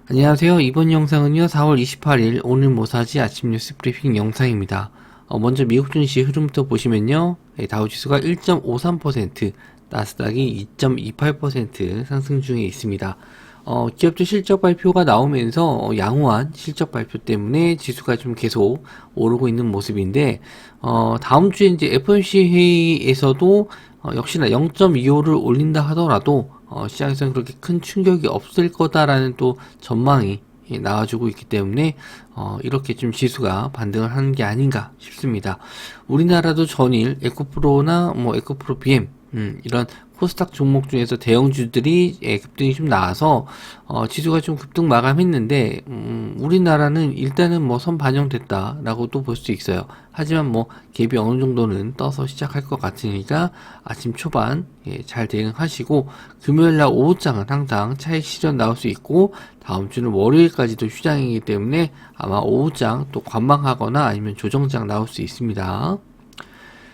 안녕하세요. 이번 영상은요, 4월 28일 오늘 모사지 아침 뉴스 브리핑 영상입니다. 먼저 미국 증시 흐름부터 보시면요, 다우지수가 1.53%, 나스닥이 2.28% 상승 중에 있습니다. 기업들 실적 발표가 나오면서 양호한 실적 발표 때문에 지수가 좀 계속 오르고 있는 모습인데, 다음 주에 이제 FOMC 회의에서도 역시나 0.25를 올린다 하더라도 시장에서는 그렇게 큰 충격이 없을 거다라는 또 전망이 나와주고 있기 때문에 이렇게 좀 지수가 반등을 하는 게 아닌가 싶습니다. 우리나라도 전일 에코프로나 뭐 에코프로 BM 이런 코스닥 종목 중에서 대형주들이 급등이 좀 나와서 지수가 좀 급등 마감했는데 우리나라는 일단은 뭐 선 반영됐다라고 또 볼 수 있어요. 하지만 뭐 갭이 어느 정도는 떠서 시작할 것 같으니까 아침 초반 잘 대응하시고 금요일날 오후장은 항상 차익 실현 나올 수 있고 다음 주는 월요일까지도 휴장이기 때문에 아마 오후장 또 관망하거나 아니면 조정장 나올 수 있습니다.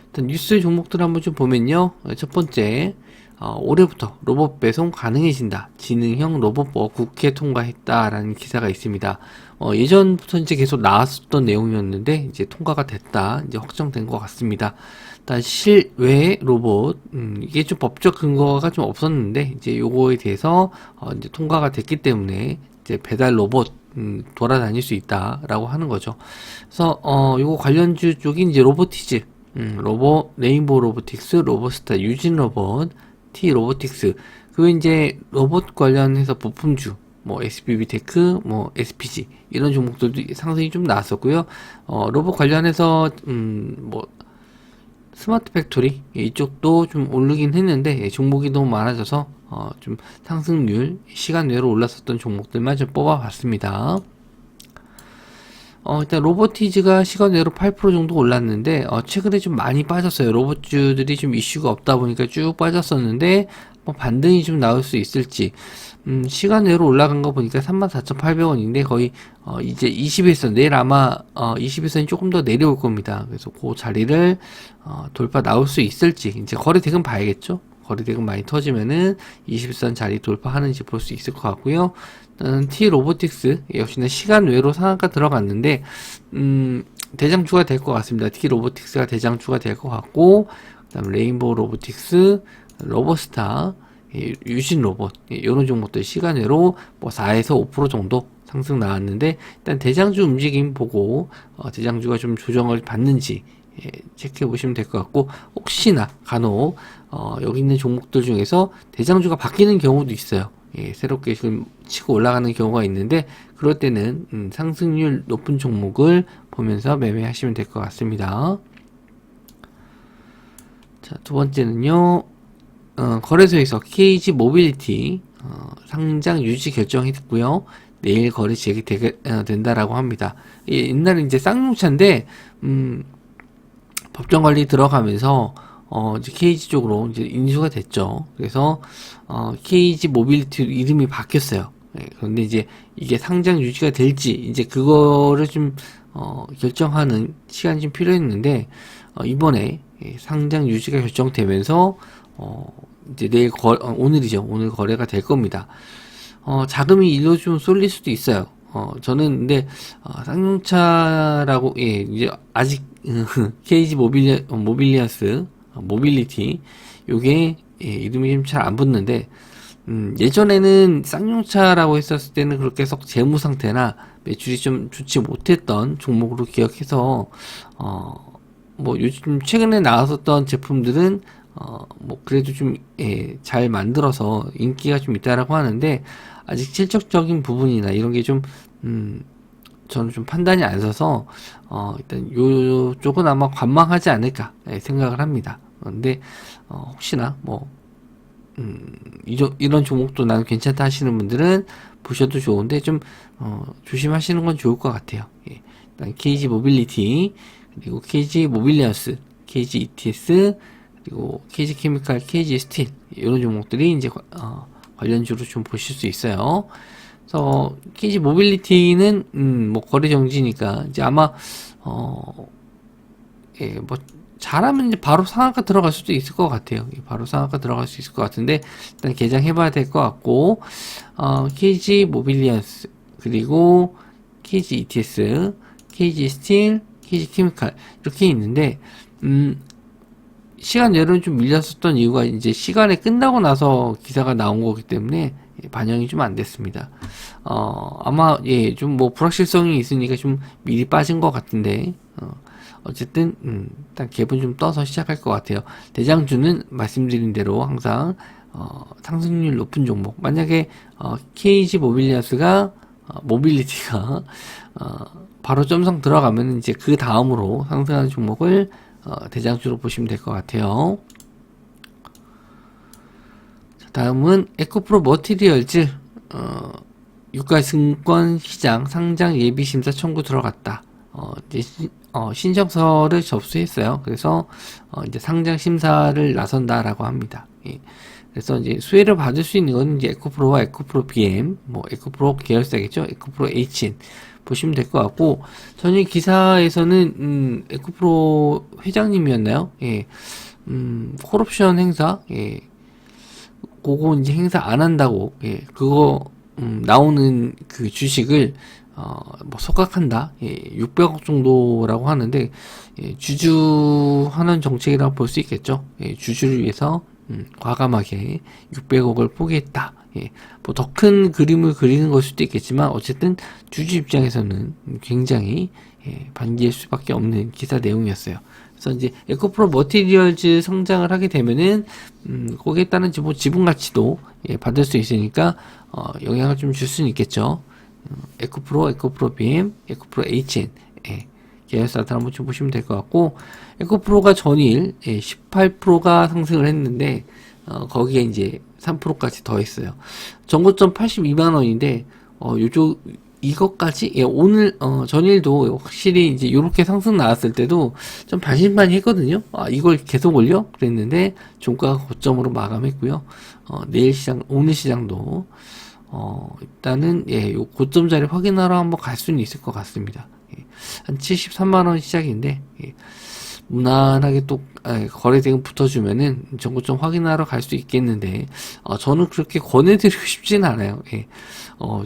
일단 뉴스 종목들 한번 좀 보면요. 첫 번째, 올해부터 로봇 배송 가능해진다. 지능형 로봇법 국회 통과했다라는 기사가 있습니다. 예전부터 이제 계속 나왔었던 내용이었는데 이제 통과가 됐다. 이제 확정된 것 같습니다. 일단 실외 로봇, 이게 좀 법적 근거가 좀 없었는데 이제 요거에 대해서 이제 통과가 됐기 때문에 이제 배달 로봇 돌아다닐 수 있다라고 하는 거죠. 그래서 요거 관련주 쪽인 이제 로보티즈 레인보우 로보틱스, 로보스타, 유진 로봇, T 로보틱스, 그리고 이제 로봇 관련해서 부품주, 뭐 SBB 테크, 뭐 SPG 이런 종목들도 상승이 좀 나왔었고요. 로봇 관련해서 뭐 스마트 팩토리 이쪽도 좀 오르긴 했는데 종목이 너무 많아져서 좀 상승률 시간 외로 올랐었던 종목들만 좀 뽑아봤습니다. 일단 로보티즈가 시간 외로 8% 정도 올랐는데 최근에 좀 많이 빠졌어요. 로봇주들이 좀 이슈가 없다 보니까 쭉 빠졌었는데 뭐 반등이 좀 나올 수 있을지. 시간 외로 올라간 거 보니까 34,800원인데 거의 이제 20에서 내일 아마 20에서는 조금 더 내려올 겁니다. 그래서 그 자리를 돌파 나올 수 있을지 이제 거래대금 봐야겠죠. 거래대금 많이 터지면은 20선 자리 돌파하는지 볼 수 있을 것 같고요. T 로보틱스 역시나 시간 외로 상한가 들어갔는데 대장주가 될 것 같습니다. T 로보틱스가 대장주가 될 것 같고, 그다음 레인보우 로보틱스, 로보스타, 유신 로봇 이런 종목들 시간 외로 뭐 4에서 5% 정도 상승 나왔는데 일단 대장주 움직임 보고 대장주가 좀 조정을 받는지 체크해 보시면 될 것 같고, 혹시나 간혹 여기 있는 종목들 중에서 대장주가 바뀌는 경우도 있어요. 새롭게 지금 치고 올라가는 경우가 있는데 그럴 때는 상승률 높은 종목을 보면서 매매하시면 될 것 같습니다. 자, 두 번째는요. 거래소에서 KG 모빌리티 상장 유지 결정했고요. 내일 거래 재개된다라고 합니다. 옛날에 이제 쌍용차인데 법정 관리 들어가면서 이제 KG 쪽으로 이제 인수가 됐죠. 그래서 KG 모빌리티 이름이 바뀌었어요. 그런데 이제 이게 상장 유지가 될지 이제 그거를 좀 결정하는 시간이 좀 필요했는데 이번에 상장 유지가 결정되면서 이제 오늘이죠. 오늘 거래가 될 겁니다. 자금이 일로 좀 쏠릴 수도 있어요. 저는 근데 쌍용차라고 이제 아직 KG 모빌리티 요게 이름이 좀 잘 안 붙는데 예전에는 쌍용차라고 했었을 때는 그렇게 썩 재무 상태나 매출이 좀 좋지 못했던 종목으로 기억해서 뭐 요즘 최근에 나왔었던 제품들은 뭐 그래도 좀 잘 만들어서 인기가 좀 있다라고 하는데 아직 실적적인 부분이나 이런 게 좀 저는 좀 판단이 안 서서 일단 요 쪽은 아마 관망하지 않을까 생각을 합니다. 그런데 혹시나 뭐 이런 종목도 나는 괜찮다 하시는 분들은 보셔도 좋은데 좀 조심하시는 건 좋을 것 같아요. 일단 KG 모빌리티, 그리고 KG 모빌리언스, KG ETS, 그리고 KG 케미칼, KG 스틸 이런 종목들이 이제 관련주로 좀 보실 수 있어요. 그래서 KG 모빌리티는 뭐 거래 정지니까 이제 아마 뭐 잘하면 이제 바로 상한가 들어갈 수도 있을 것 같아요. 바로 상한가 들어갈 수 있을 것 같은데 일단 개장해봐야 될 것 같고, KG 모빌리언스 그리고 KG ETS, KG 스틸, KG 케미칼 이렇게 있는데 시간외로는 좀 밀렸었던 이유가 이제 시간에 끝나고 나서 기사가 나온 거기 때문에 반영이 좀 안 됐습니다. 아마 좀 뭐 불확실성이 있으니까 좀 미리 빠진 것 같은데 어쨌든 일단 갭은 좀 떠서 시작할 것 같아요. 대장주는 말씀드린 대로 항상 상승률 높은 종목, 만약에 KG 모빌리티가 바로 점성 들어가면 이제 그 다음으로 상승하는 종목을 대장주로 보시면 될 것 같아요. 자, 다음은 에코프로 머티리얼즈, 유가증권 시장 상장 예비 심사 청구 들어갔다. 이제 신청서를 접수했어요. 그래서 이제 상장 심사를 나선다라고 합니다. 예. 그래서 이제 수혜를 받을 수 있는 건 이제 에코프로와 에코프로 BM, 뭐 에코프로 계열사겠죠. 에코프로 HN 보시면 될 것 같고, 전일 기사에서는 에코프로 회장님이었나요? 예. 콜옵션 행사, 예. 그거 이제 행사 안 한다고, 예. 그거 나오는 그 주식을 뭐 속각한다. 예, 600억 정도라고 하는데, 예, 주주하는 정책이라고 볼 수 있겠죠. 예, 주주를 위해서 과감하게 600억을 포기했다. 예, 뭐 더 큰 그림을 그리는 걸 수도 있겠지만 어쨌든 주주 입장에서는 굉장히 반기일 수밖에 없는 기사 내용이었어요. 그래서 이제 에코프로 머티리얼즈 성장을 하게 되면은 거기에 따른 뭐 지분 가치도 받을 수 있으니까 영향을 좀 줄 수는 있겠죠. 에코프로, 에코프로 BM, 에코프로 HN 계열사들 한번 좀 보시면 될 것 같고, 에코프로가 전일 18%가 상승을 했는데 거기에 이제 3%까지 더했어요. 전고점 82만원인데 이것까지 오늘 전일도 확실히 이제 요렇게 상승 나왔을 때도 좀 반신반의했거든요. 이걸 계속 올려? 그랬는데 종가가 고점으로 마감했고요. 오늘 시장도 일단은 요 고점 자리 확인하러 한번 갈 수는 있을 것 같습니다. 한 73만원 시작인데 무난하게 또 거래대금 붙어주면은 전고점 확인하러 갈 수 있겠는데 저는 그렇게 권해드리고 싶진 않아요.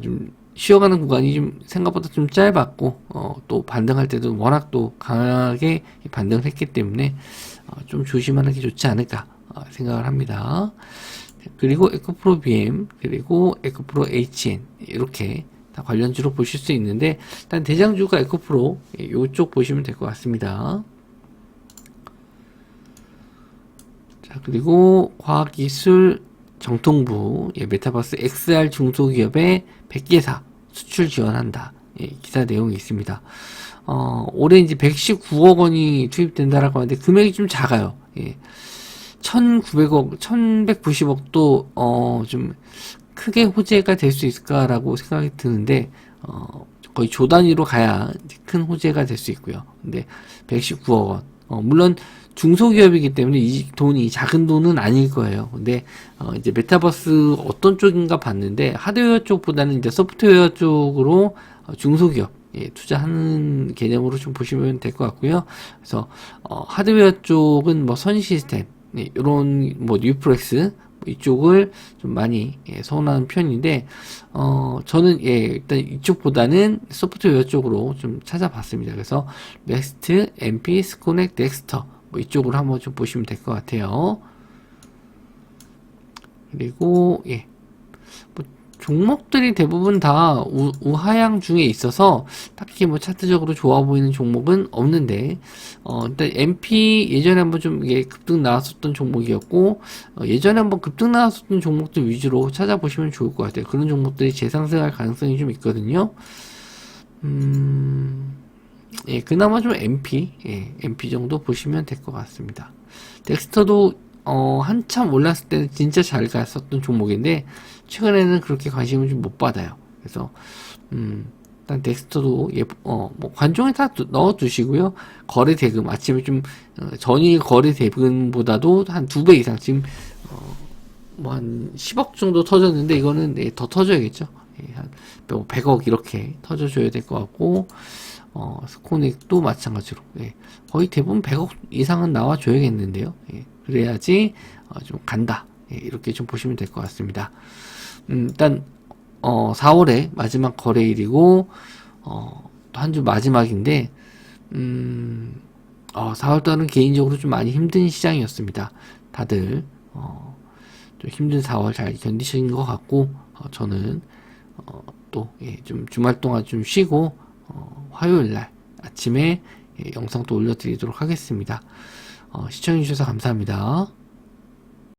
좀 쉬어가는 구간이 좀 생각보다 좀 짧았고 또 반등할 때도 워낙 또 강하게 반등을 했기 때문에 좀 조심하는 게 좋지 않을까 생각을 합니다. 그리고 에코프로 BM, 그리고 에코프로 HN 이렇게 다 관련주로 보실 수 있는데, 일단 대장주가 에코프로 이쪽 보시면 될 것 같습니다. 자, 그리고 과학기술 정통부, 메타버스 XR 중소기업의 100개사 수출 지원한다. 기사 내용이 있습니다. 올해 이제 119억 원이 투입된다라고 하는데 금액이 좀 작아요. 1,900억, 1,190억도 좀 크게 호재가 될 수 있을까라고 생각이 드는데 거의 조 단위로 가야 큰 호재가 될 수 있고요. 근데 119억 원. 물론 중소기업이기 때문에 이 돈이 작은 돈은 아닐 거예요. 근데 이제 메타버스 어떤 쪽인가 봤는데 하드웨어 쪽보다는 이제 소프트웨어 쪽으로 중소기업 투자하는 개념으로 좀 보시면 될 것 같고요. 그래서 하드웨어 쪽은 뭐 선시스템 이런 뭐 뉴프렉스 이쪽을 좀 많이 선호하는 편인데 저는 일단 이쪽보다는 소프트웨어 쪽으로 좀 찾아봤습니다. 그래서 넥스트, MP, 스코넥, 넥스터 뭐 이쪽으로 한번 좀 보시면 될 것 같아요. 그리고 뭐 종목들이 대부분 다 우하향 중에 있어서 딱히 뭐 차트적으로 좋아 보이는 종목은 없는데 일단 MP 예전에 한번 좀 급등 나왔었던 종목이었고 예전에 한번 급등 나왔었던 종목들 위주로 찾아보시면 좋을 것 같아요. 그런 종목들이 재상승할 가능성이 좀 있거든요. 그나마 좀 MP 정도 보시면 될 것 같습니다. 덱스터도 한참 올랐을 때는 진짜 잘 갔었던 종목인데 최근에는 그렇게 관심을 좀 못 받아요. 그래서 일단 덱스터도 뭐 관종에 다 넣어 두시고요. 거래 대금 아침에 좀 전일 거래 대금보다도 한 2배 이상 지금 뭐 한 10억 정도 터졌는데 이거는 더 터져야겠죠. 한 100억 이렇게 터져줘야 될 것 같고 스코넥도 마찬가지로 거의 대부분 100억 이상은 나와줘야겠는데요. 그래야지 좀 간다. 이렇게 좀 보시면 될 것 같습니다. 일단 4월의 마지막 거래일이고, 또 한 주 마지막인데, 4월달은 개인적으로 좀 많이 힘든 시장이었습니다. 다들, 좀 힘든 4월 잘 견디신 것 같고, 저는, 또, 예, 좀 주말 동안 좀 쉬고, 화요일날 아침에 예, 영상 또 올려드리도록 하겠습니다. 시청해주셔서 감사합니다.